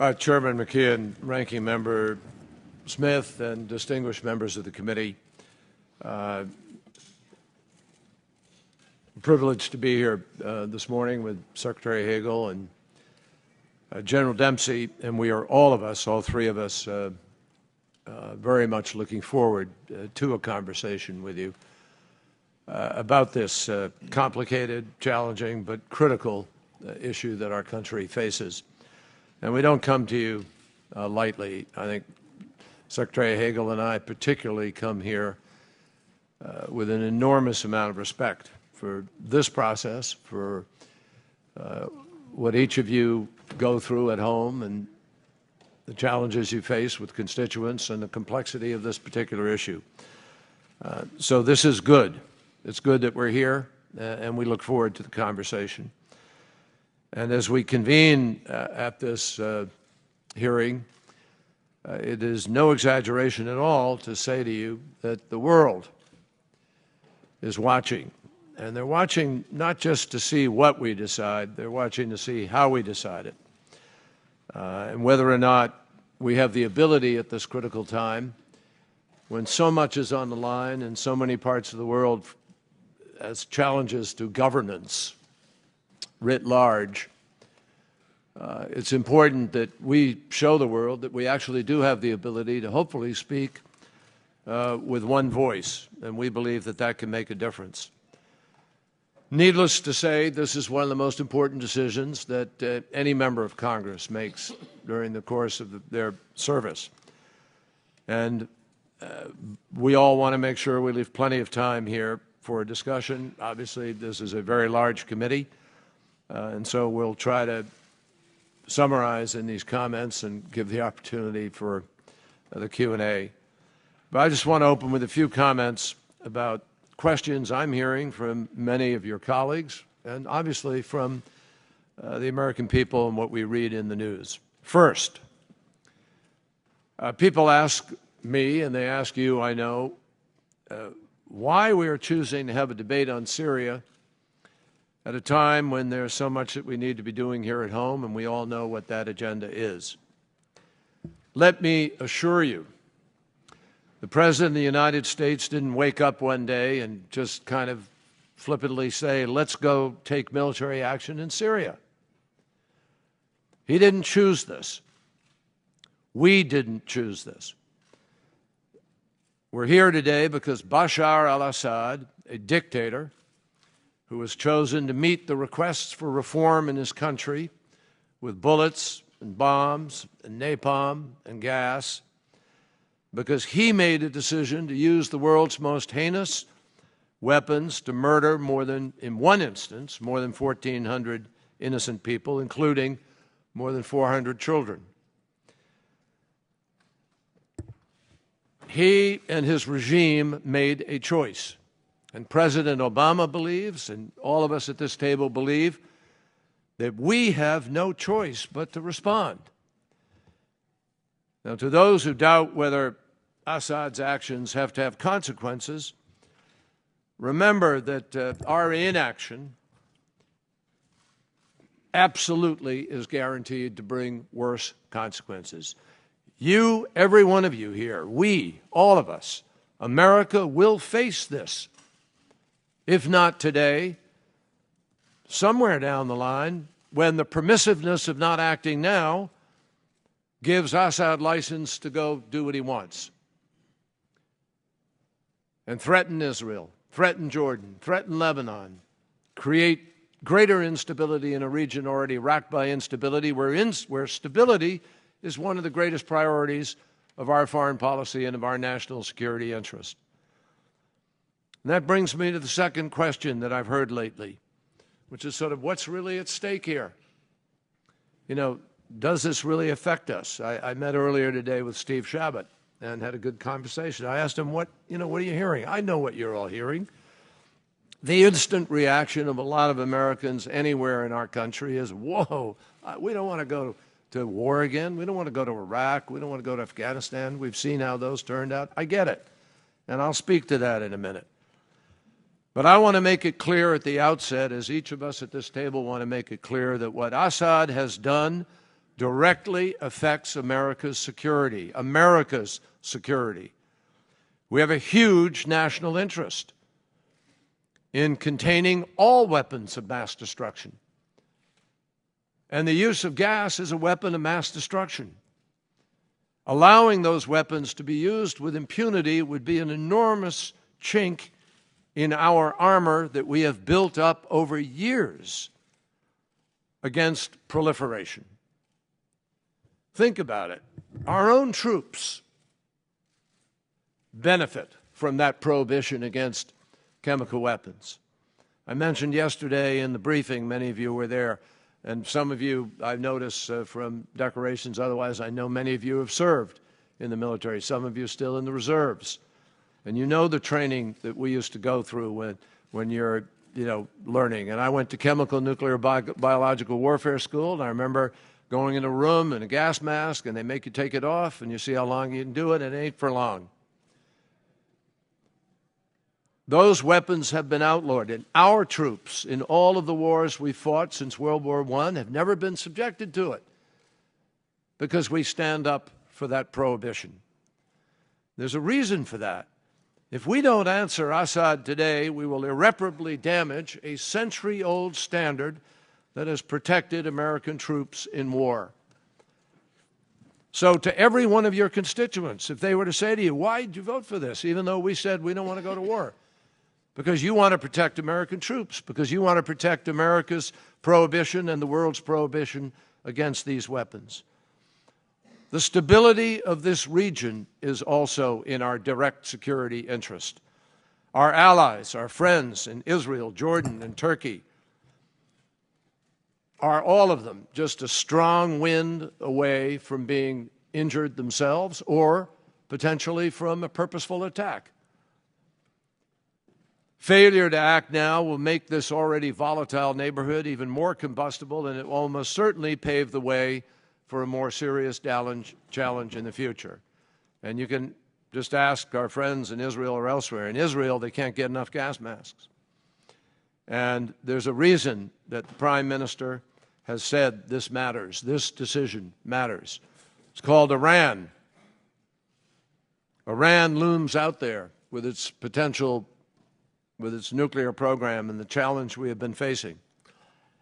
Chairman McKee and Ranking Member Smith and distinguished members of the committee, privileged to be here this morning with Secretary Hagel and General Dempsey, and we are all three of us, very much looking forward to a conversation with you about this complicated, challenging, but critical issue that our country faces. And we don't come to you lightly. I think Secretary Hagel and I particularly come here with an enormous amount of respect for this process, for what each of you go through at home and the challenges you face with constituents and the complexity of this particular issue. So this is good. It's good that we're here, and we look forward to the conversation. And as we convene at this hearing, it is no exaggeration at all to say to you that the world is watching. And they're watching not just to see what we decide, they're watching to see how we decide it. And whether or not we have the ability at this critical time, when so much is on the line in so many parts of the world as challenges to governance writ large, it's important that we show the world that we actually do have the ability to hopefully speak with one voice, and we believe that that can make a difference. Needless to say, this is one of the most important decisions that any member of Congress makes during the course of their service. And we all want to make sure we leave plenty of time here for a discussion. Obviously, this is a very large committee, and so we'll try to summarize in these comments and give the opportunity for the Q&A. But I just want to open with a few comments about questions I'm hearing from many of your colleagues and obviously from the American people and what we read in the news. First, people ask me, and they ask you, I know, why we are choosing to have a debate on Syria at a time when there's so much that we need to be doing here at home, and we all know what that agenda is. Let me assure you, the President of the United States didn't wake up one day and just kind of flippantly say, let's go take military action in Syria. He didn't choose this. We didn't choose this. We're here today because Bashar al-Assad, a dictator who has chosen to meet the requests for reform in his country with bullets and bombs and napalm and gas, because he made a decision to use the world's most heinous weapons to murder in one instance, more than 1,400 innocent people, including more than 400 children. He and his regime made a choice. And President Obama believes, and all of us at this table believe, that we have no choice but to respond. Now, to those who doubt whether Assad's actions have to have consequences, remember that our inaction absolutely is guaranteed to bring worse consequences. You, every one of you here, we, all of us, America will face this. If not today, somewhere down the line, when the permissiveness of not acting now gives Assad license to go do what he wants and threaten Israel, threaten Jordan, threaten Lebanon, create greater instability in a region already racked by instability, where stability is one of the greatest priorities of our foreign policy and of our national security interest. And that brings me to the second question that I've heard lately, which is sort of what's really at stake here? You know, does this really affect us? I met earlier today with Steve Chabot and had a good conversation. I asked him, what are you hearing? I know what you're all hearing. The instant reaction of a lot of Americans anywhere in our country is, whoa, we don't want to go to war again. We don't want to go to Iraq. We don't want to go to Afghanistan. We've seen how those turned out. I get it, and I'll speak to that in a minute. But I want to make it clear at the outset, as each of us at this table want to make it clear, that what Assad has done directly affects America's security. America's security. We have a huge national interest in containing all weapons of mass destruction. And the use of gas is a weapon of mass destruction. Allowing those weapons to be used with impunity would be an enormous chink in our armor that we have built up over years against proliferation. Think about it. Our own troops benefit from that prohibition against chemical weapons. I mentioned yesterday in the briefing, many of you were there, and some of you, I've noticed from declarations, otherwise I know many of you have served in the military, some of you still in the reserves. And you know the training that we used to go through when you're learning. And I went to chemical, nuclear, biological warfare school, and I remember going in a room in a gas mask, and they make you take it off, and you see how long you can do it, and it ain't for long. Those weapons have been outlawed, and our troops in all of the wars we fought since World War I have never been subjected to it because we stand up for that prohibition. There's a reason for that. If we don't answer Assad today, we will irreparably damage a century-old standard that has protected American troops in war. So to every one of your constituents, if they were to say to you, why did you vote for this, even though we said we don't want to go to war? Because you want to protect American troops, because you want to protect America's prohibition and the world's prohibition against these weapons. The stability of this region is also in our direct security interest. Our allies, our friends in Israel, Jordan, and Turkey are all of them just a strong wind away from being injured themselves or potentially from a purposeful attack. Failure to act now will make this already volatile neighborhood even more combustible, and it will almost certainly pave the way for a more serious challenge in the future. And you can just ask our friends in Israel or elsewhere. In Israel, they can't get enough gas masks. And there's a reason that the Prime Minister has said this matters, this decision matters. It's called Iran. Iran looms out there with its potential, with its nuclear program and the challenge we have been facing.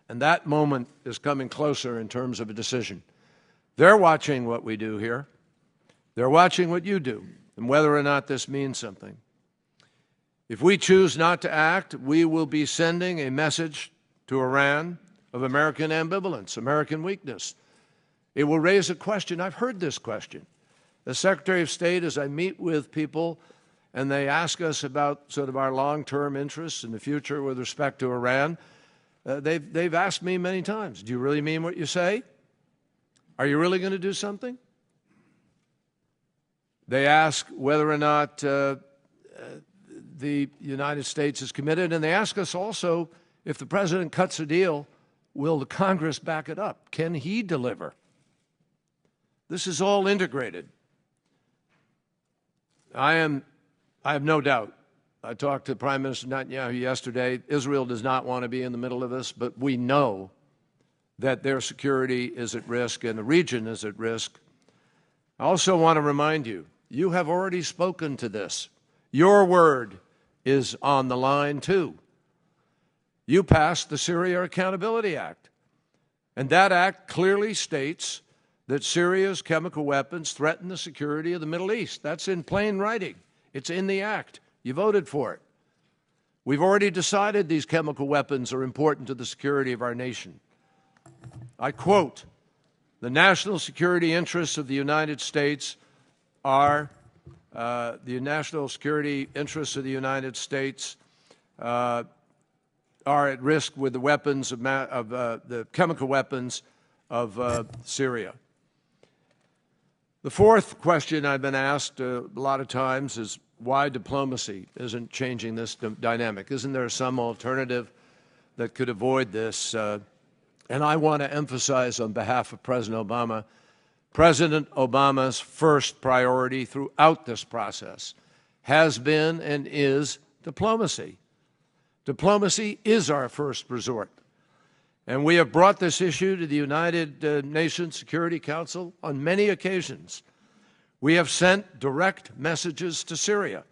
And that moment is coming closer in terms of a decision. They're watching what we do here. They're watching what you do and whether or not this means something. If we choose not to act, we will be sending a message to Iran of American ambivalence, American weakness. It will raise a question. I've heard this question. The Secretary of State, as I meet with people and they ask us about sort of our long-term interests in the future with respect to Iran, they've asked me many times, do you really mean what you say? Are you really going to do something? They ask whether or not the United States is committed, and they ask us also if the President cuts a deal, will the Congress back it up? Can he deliver? This is all integrated. I have no doubt. I talked to Prime Minister Netanyahu yesterday. Israel does not want to be in the middle of this, but we know that their security is at risk and the region is at risk. I also want to remind you, you have already spoken to this. Your word is on the line, too. You passed the Syria Accountability Act, and that act clearly states that Syria's chemical weapons threaten the security of the Middle East. That's in plain writing. It's in the act. You voted for it. We've already decided these chemical weapons are important to the security of our nation. I quote, the national security interests of the United States are are at risk with the weapons of the chemical weapons of Syria. The fourth question I've been asked a lot of times is why diplomacy isn't changing this dynamic. Isn't there some alternative that could avoid this? And I want to emphasize on behalf of President Obama's first priority throughout this process has been and is diplomacy. Diplomacy is our first resort. And we have brought this issue to the United Nations Security Council on many occasions. We have sent direct messages to Syria,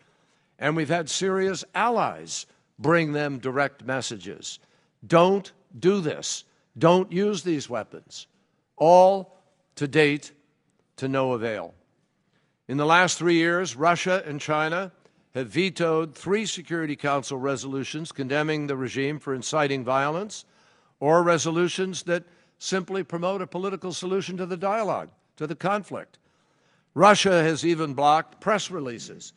and we've had Syria's allies bring them direct messages. Don't do this. Don't use these weapons. All to date to no avail. In the last 3 years, Russia and China have vetoed 3 Security Council resolutions condemning the regime for inciting violence, or resolutions that simply promote a political solution to the dialogue, to the conflict. Russia has even blocked press releases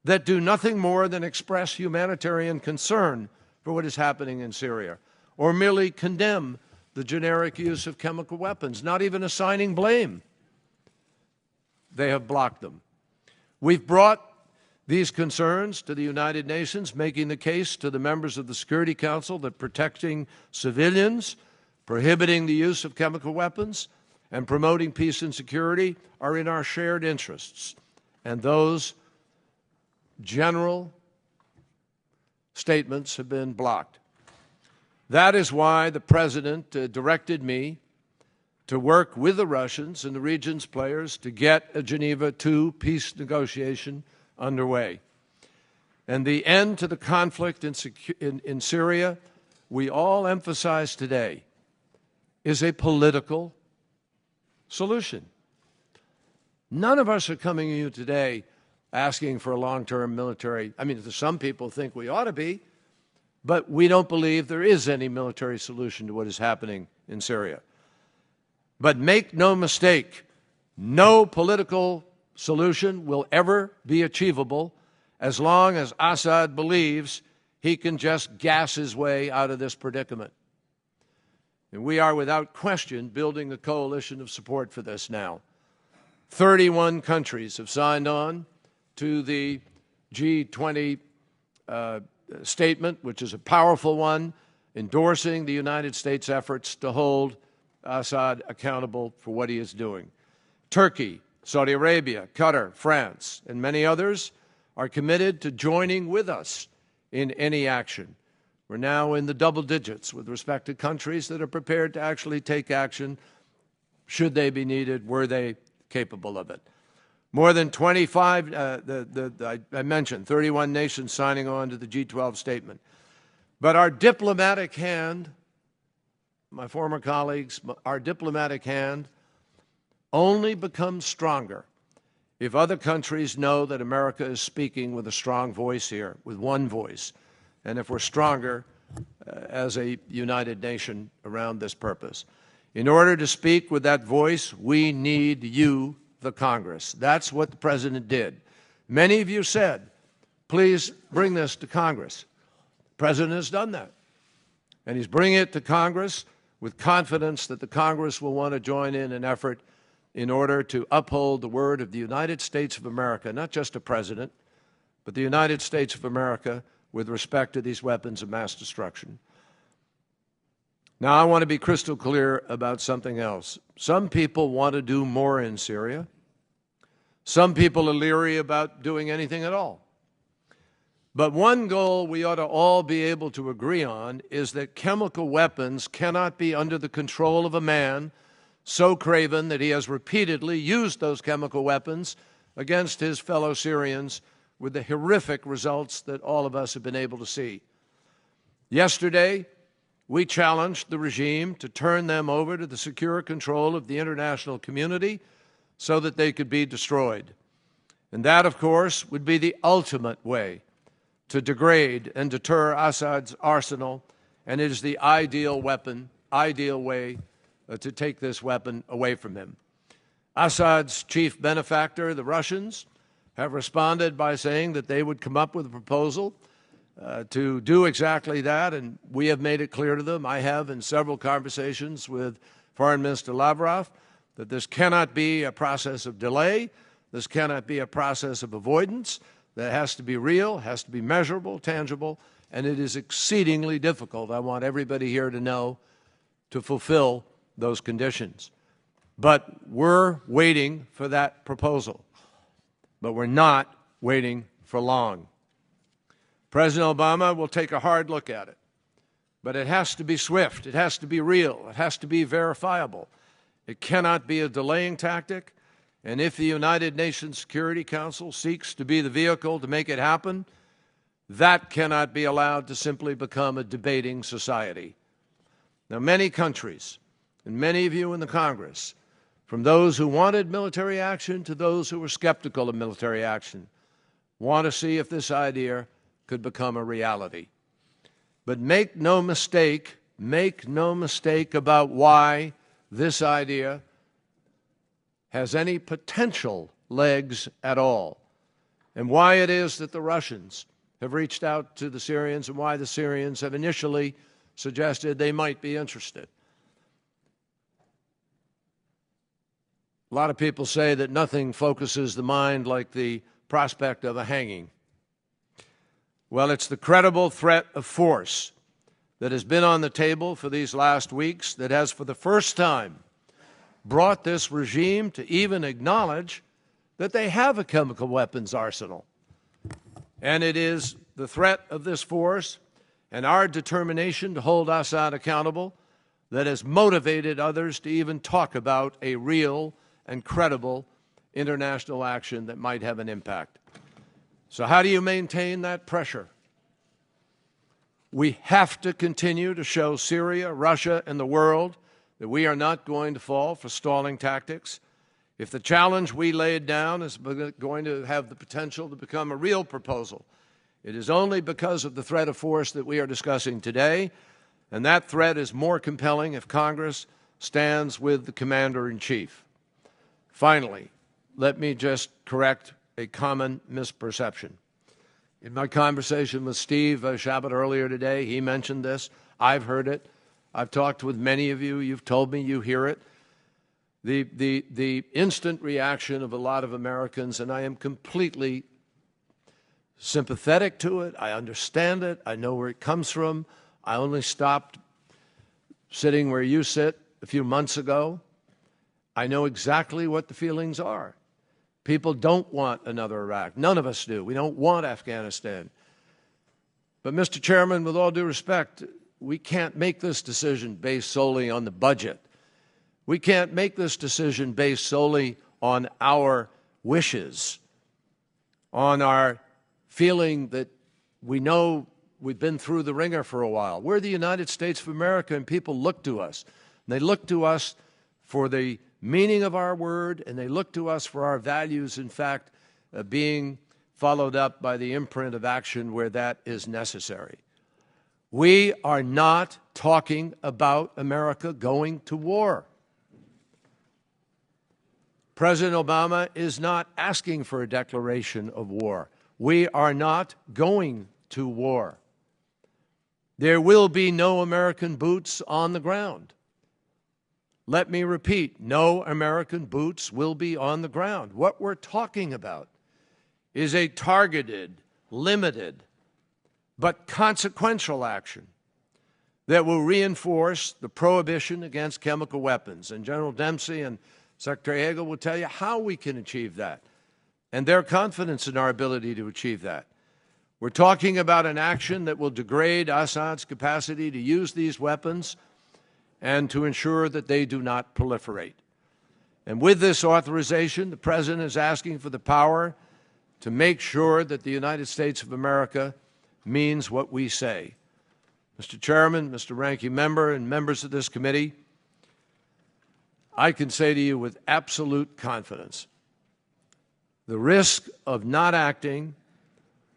that do nothing more than express humanitarian concern for what is happening in Syria, or merely condemn the generic use of chemical weapons, not even assigning blame. They have blocked them. We've brought these concerns to the United Nations, making the case to the members of the Security Council that protecting civilians, prohibiting the use of chemical weapons, and promoting peace and security are in our shared interests. And those general statements have been blocked. That is why the President directed me to work with the Russians and the region's players to get a Geneva II peace negotiation underway. And the end to the conflict in Syria, we all emphasize today, is a political solution. None of us are coming to you today asking for a long-term military. I mean, some people think we ought to be, but we don't believe there is any military solution to what is happening in Syria. But make no mistake, no political solution will ever be achievable as long as Assad believes he can just gas his way out of this predicament. And we are, without question, building a coalition of support for this now. 31 countries have signed on to the G20 statement, which is a powerful one, endorsing the United States' efforts to hold Assad accountable for what he is doing. Turkey, Saudi Arabia, Qatar, France, and many others are committed to joining with us in any action. We're now in the double digits with respect to countries that are prepared to actually take action should they be needed, were they capable of it. More than 25, I mentioned, 31 nations signing on to the G12 statement. But our diplomatic hand, my former colleagues, our diplomatic hand only becomes stronger if other countries know that America is speaking with a strong voice here, with one voice, and if we're stronger as a united nation around this purpose. In order to speak with that voice, we need you, the Congress. That's what the President did. Many of you said, please bring this to Congress. The President has done that. And he's bringing it to Congress with confidence that the Congress will want to join in an effort in order to uphold the word of the United States of America, not just a president, but the United States of America with respect to these weapons of mass destruction. Now, I want to be crystal clear about something else. Some people want to do more in Syria. Some people are leery about doing anything at all. But one goal we ought to all be able to agree on is that chemical weapons cannot be under the control of a man so craven that he has repeatedly used those chemical weapons against his fellow Syrians with the horrific results that all of us have been able to see. Yesterday, we challenged the regime to turn them over to the secure control of the international community so that they could be destroyed. And that, of course, would be the ultimate way to degrade and deter Assad's arsenal, and it is the ideal way to take this weapon away from him. Assad's chief benefactor, the Russians, have responded by saying that they would come up with a proposal to do exactly that, and we have made it clear to them, I have in several conversations with Foreign Minister Lavrov, that this cannot be a process of delay, this cannot be a process of avoidance, that has to be real, has to be measurable, tangible, and it is exceedingly difficult, I want everybody here to know, to fulfill those conditions. But we're waiting for that proposal. But we're not waiting for long. President Obama will take a hard look at it. But it has to be swift. It has to be real. It has to be verifiable. It cannot be a delaying tactic. And if the United Nations Security Council seeks to be the vehicle to make it happen, that cannot be allowed to simply become a debating society. Now, many countries, and many of you in the Congress, from those who wanted military action to those who were skeptical of military action, want to see if this idea could become a reality. But make no mistake about why this idea has any potential legs at all, and why it is that the Russians have reached out to the Syrians and why the Syrians have initially suggested they might be interested. A lot of people say that nothing focuses the mind like the prospect of a hanging. Well, it's the credible threat of force that has been on the table for these last weeks that has, for the first time, brought this regime to even acknowledge that they have a chemical weapons arsenal. And it is the threat of this force and our determination to hold Assad accountable that has motivated others to even talk about a real and credible international action that might have an impact. So how do you maintain that pressure? We have to continue to show Syria, Russia, and the world that we are not going to fall for stalling tactics. If the challenge we laid down is going to have the potential to become a real proposal, it is only because of the threat of force that we are discussing today, and that threat is more compelling if Congress stands with the Commander-in-Chief. Finally, let me just correct a common misperception. In my conversation with Steve Chabot earlier today, he mentioned this. I've heard it. I've talked with many of you. You've told me you hear it. The instant reaction of a lot of Americans, and I am completely sympathetic to it. I understand it. I know where it comes from. I only stopped sitting where you sit a few months ago. I know exactly what the feelings are. People don't want another Iraq. None of us do. We don't want Afghanistan. But, Mr. Chairman, with all due respect, we can't make this decision based solely on the budget. We can't make this decision based solely on our wishes, on our feeling that we know we've been through the ringer for a while. We're the United States of America, and people look to us. And they look to us for the meaning of our word, and they look to us for our values, in fact, being followed up by the imprint of action where that is necessary. We are not talking about America going to war. President Obama is not asking for a declaration of war. We are not going to war. There will be no American boots on the ground. Let me repeat, no American boots will be on the ground. What we're talking about is a targeted, limited, but consequential action that will reinforce the prohibition against chemical weapons. And General Dempsey and Secretary Hagel will tell you how we can achieve that and their confidence in our ability to achieve that. We're talking about an action that will degrade Assad's capacity to use these weapons and to ensure that they do not proliferate. And with this authorization, the President is asking for the power to make sure that the United States of America means what we say. Mr. Chairman, Mr. Ranking Member, and members of this committee, I can say to you with absolute confidence, the risk of not acting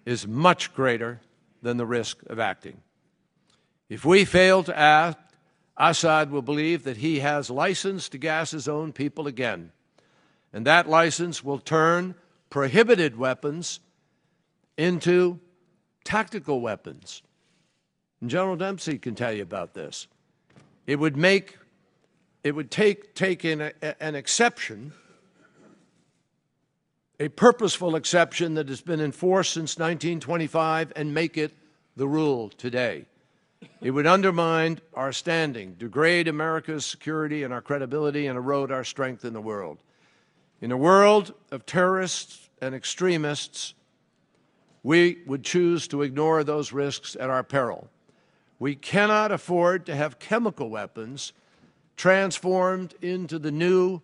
is much greater than the risk of acting. If we fail to act, Assad will believe that he has license to gas his own people again, and that license will turn prohibited weapons into tactical weapons. And General Dempsey can tell you about this. It would take in an exception, a purposeful exception that has been enforced since 1925, and make it the rule today. It would undermine our standing, degrade America's security and our credibility, and erode our strength in the world. In a world of terrorists and extremists, we would choose to ignore those risks at our peril. We cannot afford to have chemical weapons transformed into the new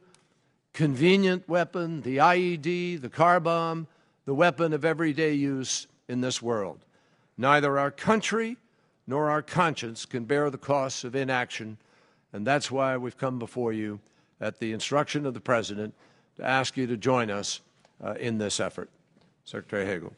convenient weapon, the IED, the car bomb, the weapon of everyday use in this world. Neither our country nor our conscience can bear the costs of inaction, and that's why we've come before you at the instruction of the President to ask you to join us in this effort. Secretary Hagel.